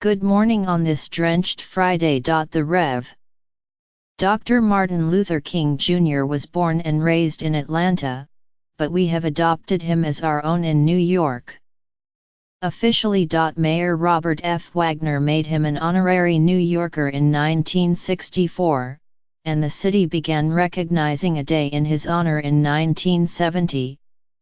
Good morning on this drenched Friday. The Rev. Dr. Martin Luther King Jr. was born and raised in Atlanta, but we have adopted him as our own in New York. Officially. Mayor Robert F. Wagner made him an honorary New Yorker in 1964, and the city began recognizing a day in his honor in 1970.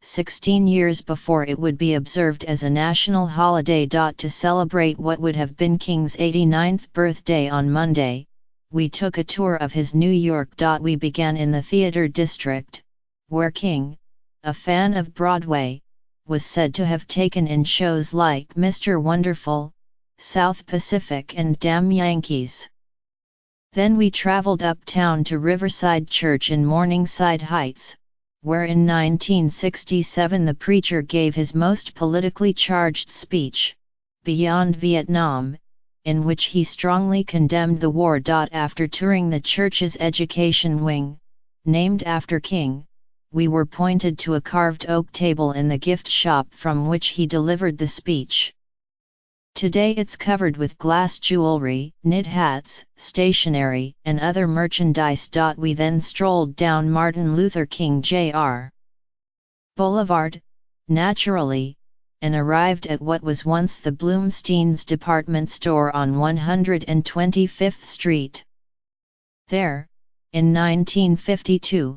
16 years before it would be observed as a national holiday. To celebrate what would have been King's 89th birthday on Monday, we took a tour of his New York. We began in the theater district, where King, a fan of Broadway, was said to have taken in shows like Mr. Wonderful, South Pacific and Damn Yankees. Then we traveled uptown to Riverside Church in Morningside Heights, where in 1967 the preacher gave his most politically charged speech, Beyond Vietnam, in which he strongly condemned the war. After touring the church's education wing, named after King, we were pointed to a carved oak table in the gift shop from which he delivered the speech. Today it's covered with glass jewelry, knit hats, stationery, and other merchandise. We then strolled down Martin Luther King Jr. Boulevard, naturally, and arrived at what was once the Bloomstein's department store on 125th Street. There, in 1952,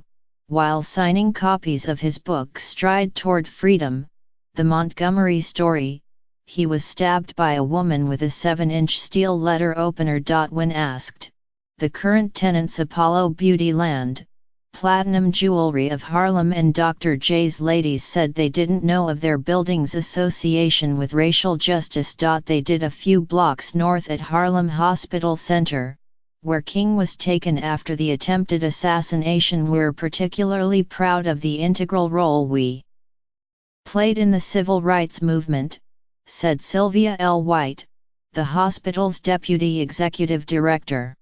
while signing copies of his book Stride Toward Freedom, The Montgomery Story, he was stabbed by a woman with a 7-inch steel letter opener. When asked, the current tenants Apollo Beauty Land, Platinum Jewelry of Harlem and Dr. J's ladies said they didn't know of their building's association with racial justice. They did a few blocks north at Harlem Hospital Center, where King was taken after the attempted assassination. We're particularly proud of the integral role we played in the civil rights movement, said Sylvia L. White, the hospital's deputy executive director.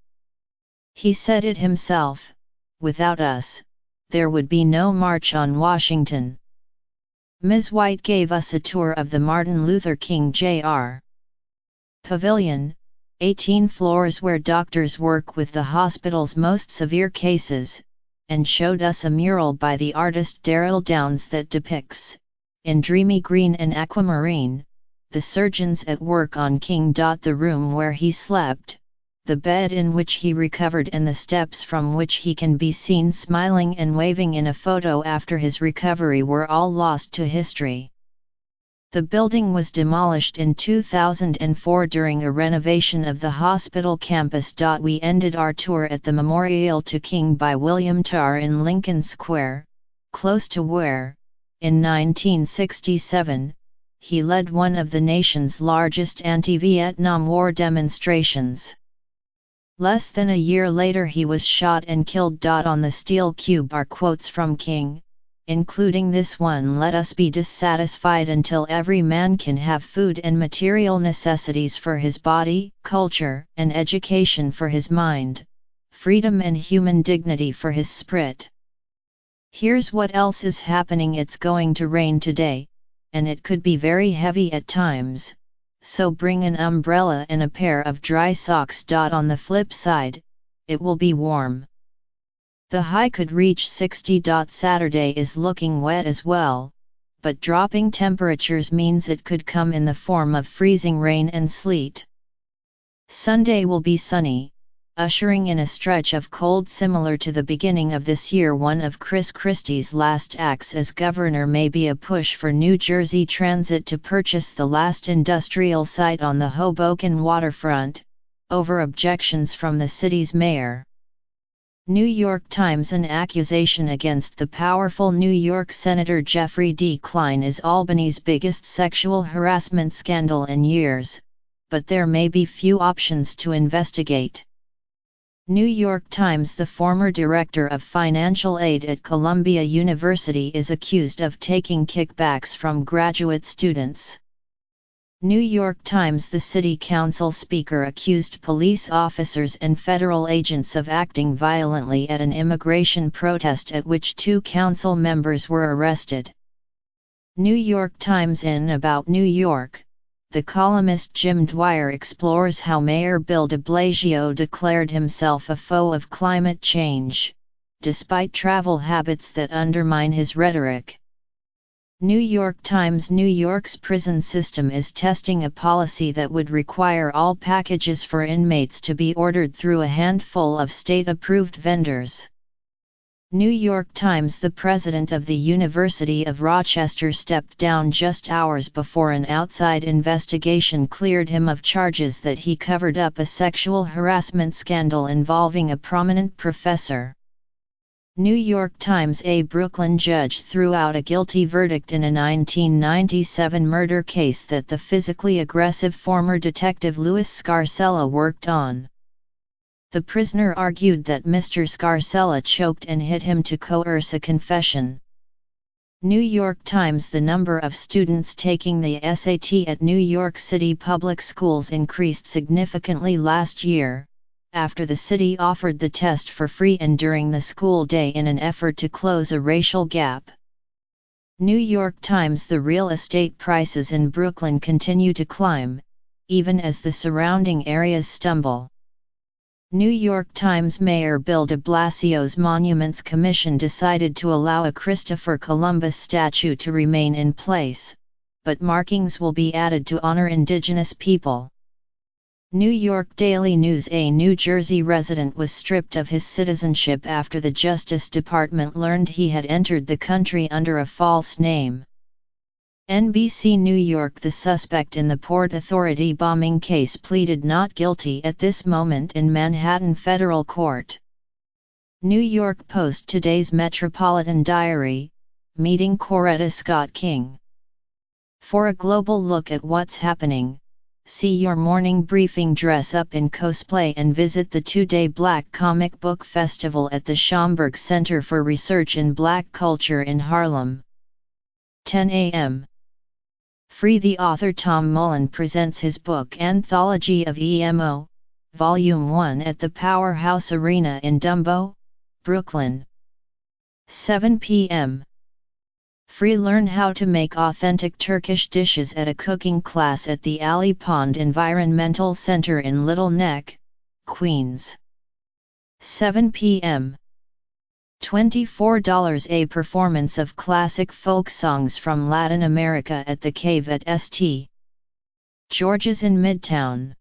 He said it himself, without us, there would be no March on Washington. Ms. White gave us a tour of the Martin Luther King Jr. Pavilion, 18 floors where doctors work with the hospital's most severe cases, and showed us a mural by the artist Darrell Downs that depicts, in dreamy green and aquamarine, the surgeons at work on King. The room where he slept, the bed in which he recovered and the steps from which he can be seen smiling and waving in a photo after his recovery were all lost to history. The building was demolished in 2004 during a renovation of the hospital campus. We ended our tour at the Memorial to King by William Tarr in Lincoln Square, close to where, in 1967, he led one of the nation's largest anti-Vietnam War demonstrations. Less than a year later he was shot and killed. On the steel cube are quotes from King, including this one: "Let us be dissatisfied until every man can have food and material necessities for his body, culture and education for his mind, freedom and human dignity for his spirit." Here's what else is happening: it's going to rain today, and it could be very heavy at times, so bring an umbrella and a pair of dry socks. On the flip side, it will be warm. The high could reach 60. Saturday is looking wet as well, but dropping temperatures means it could come in the form of freezing rain and sleet. Sunday will be sunny, ushering in a stretch of cold similar to the beginning of this year. One of Chris Christie's last acts as governor may be a push for New Jersey Transit to purchase the last industrial site on the Hoboken waterfront, over objections from the city's mayor. New York Times: an accusation against the powerful New York Senator Jeffrey D. Klein is Albany's biggest sexual harassment scandal in years, but there may be few options to investigate. New York Times: the former director of financial aid at Columbia University is accused of taking kickbacks from graduate students. New York Times: the city council speaker accused police officers and federal agents of acting violently at an immigration protest at which 2 council members were arrested. New York Times: in About New York, the columnist Jim Dwyer explores how Mayor Bill de Blasio declared himself a foe of climate change, despite travel habits that undermine his rhetoric. New York Times: New York's prison system is testing a policy that would require all packages for inmates to be ordered through a handful of state-approved vendors. New York Times: the president of the University of Rochester stepped down just hours before an outside investigation cleared him of charges that he covered up a sexual harassment scandal involving a prominent professor. New York Times: a Brooklyn judge threw out a guilty verdict in a 1997 murder case that the physically aggressive former detective Louis Scarcella worked on. The prisoner argued that Mr. Scarcella choked and hit him to coerce a confession. New York Times: the number of students taking the SAT at New York City public schools increased significantly last year, after the city offered the test for free and during the school day in an effort to close a racial gap. New York Times: the real estate prices in Brooklyn continue to climb, even as the surrounding areas stumble. New York Times: Mayor Bill de Blasio's Monuments Commission decided to allow a Christopher Columbus statue to remain in place, but markings will be added to honor indigenous people. New York Daily News: a New Jersey resident was stripped of his citizenship after the Justice Department learned he had entered the country under a false name. NBC New York: the suspect in the Port Authority bombing case pleaded not guilty at this moment in Manhattan federal court. New York Post: today's Metropolitan Diary, meeting Coretta Scott King. For a global look at what's happening, see your morning briefing, dress up in cosplay and visit the two-day Black Comic Book Festival at the Schomburg Center for Research in Black Culture in Harlem. 10 a.m. Free. The author Tom Mullen presents his book Anthology of EMO, Volume 1 at the Powerhouse Arena in Dumbo, Brooklyn. 7 p.m. Free. Learn how to make authentic Turkish dishes at a cooking class at the Alley Pond Environmental Center in Little Neck, Queens. 7 p.m. $24 a performance of classic folk songs from Latin America at the Cave at St. George's in Midtown.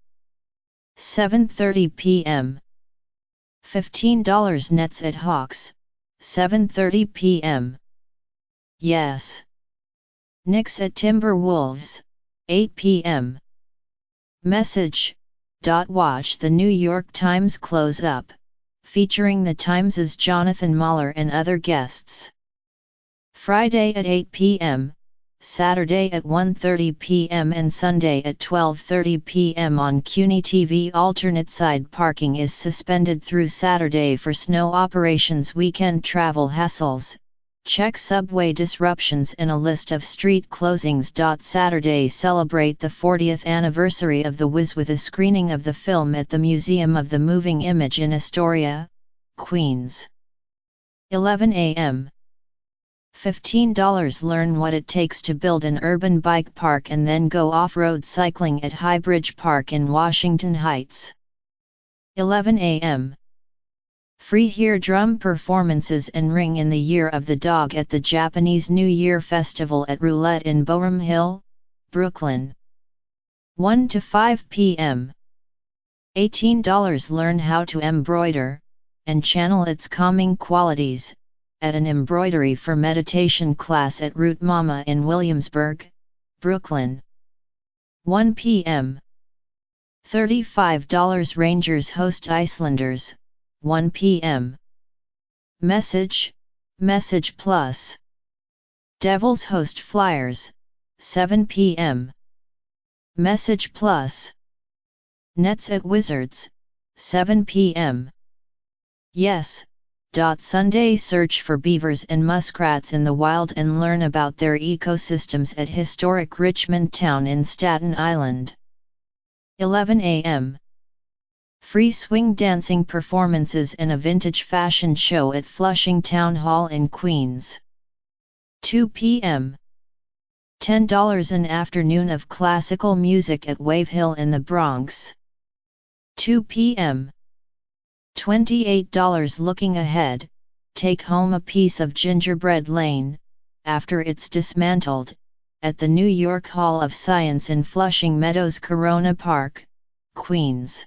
7:30 p.m. $15 nets at Hawks, 7:30 p.m. Yes. Knicks at Timberwolves, 8 p.m. Message. Watch the New York Times Close Up, featuring the Times' Jonathan Mahler and other guests. Friday at 8 p.m., Saturday at 1:30 p.m. and Sunday at 12:30 p.m. on CUNY TV. Alternate side parking is suspended through Saturday for snow operations. Weekend travel hassles. Check subway disruptions in a list of street closings. Saturday celebrate the 40th anniversary of The Wiz with a screening of the film at the Museum of the Moving Image in Astoria, Queens. 11 a.m. $15. Learn what it takes to build an urban bike park and then go off-road cycling at High Bridge Park in Washington Heights. 11 a.m. Free. Hear drum performances and ring in the Year of the Dog at the Japanese New Year Festival at Roulette in Boerum Hill, Brooklyn. 1 to 5 p.m. $18. Learn how to embroider, and channel its calming qualities, at an embroidery for meditation class at Root Mama in Williamsburg, Brooklyn. 1 p.m. $35. Rangers host Icelanders, 1 p.m. Message Plus. Devils host Flyers, 7 p.m. Message Plus. Nets at Wizards, 7 p.m. Yes. Sunday search for beavers and muskrats in the wild and learn about their ecosystems at historic Richmond Town in Staten Island. 11 a.m. Free. Swing dancing performances and a vintage fashion show at Flushing Town Hall in Queens. 2 p.m. $10 an afternoon of classical music at Wave Hill in the Bronx. 2 p.m. $28 looking ahead, take home a piece of Gingerbread Lane, after it's dismantled, at the New York Hall of Science in Flushing Meadows Corona Park, Queens.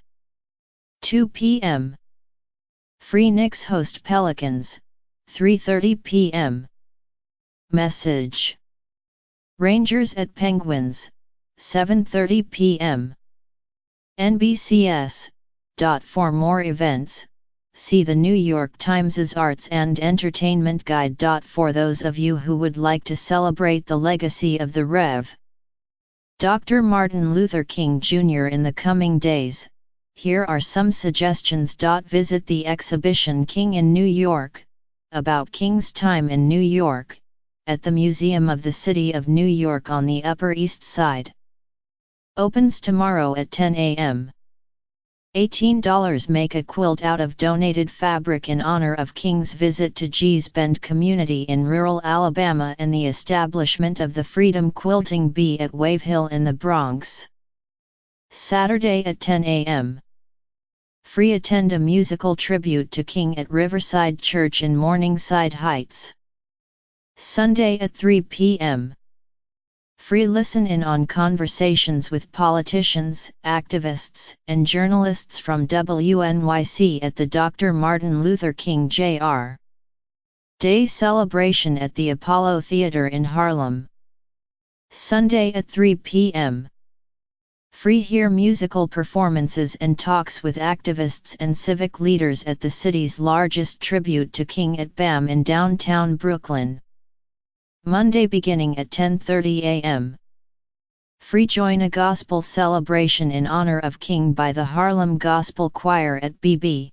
2 p.m. Free Knicks host Pelicans, 3:30 p.m. Message. Rangers at Penguins, 7:30 p.m. NBCS. For more events, see the New York Times' Arts and Entertainment Guide. For those of you who would like to celebrate the legacy of the Rev. Dr. Martin Luther King Jr. in the coming days, here are some suggestions. Visit the exhibition King in New York, about King's time in New York, at the Museum of the City of New York on the Upper East Side. Opens tomorrow at 10 a.m. $18. Make a quilt out of donated fabric in honor of King's visit to Gee's Bend community in rural Alabama and the establishment of the Freedom Quilting Bee at Wave Hill in the Bronx. Saturday at 10 a.m. Free attend a musical tribute to King at Riverside Church in Morningside Heights. Sunday at 3 p.m. Free listen in on conversations with politicians, activists, and journalists from WNYC at the Dr. Martin Luther King Jr. Day celebration at the Apollo Theater in Harlem. Sunday at 3 p.m. Free hear musical performances and talks with activists and civic leaders at the city's largest tribute to King at BAM in downtown Brooklyn. Monday beginning at 10:30 a.m. Free join a gospel celebration in honor of King by the Harlem Gospel Choir at B.B.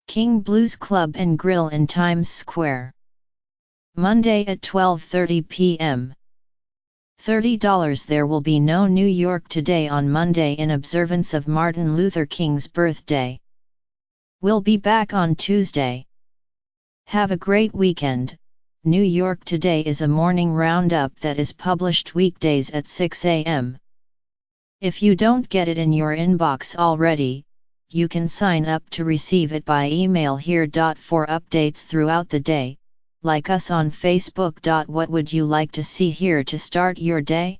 King Blues Club and Grill in Times Square. Monday at 12:30 p.m. $30. There will be no New York Today on Monday in observance of Martin Luther King's birthday. We'll be back on Tuesday. Have a great weekend. New York Today is a morning roundup that is published weekdays at 6 a.m. If you don't get it in your inbox already, you can sign up to receive it by email here. For updates throughout the day, like us on Facebook. What would you like to see here to start your day?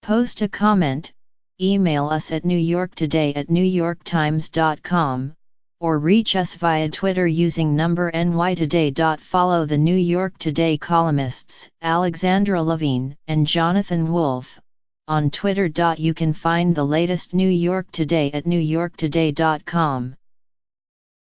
Post a comment, email us at newyorktoday@newyorktimes.com, or reach us via Twitter using number NYToday. Follow the New York Today columnists Alexandra Levine and Jonathan Wolfe on Twitter. You can find the latest New York Today at newyorktoday.com.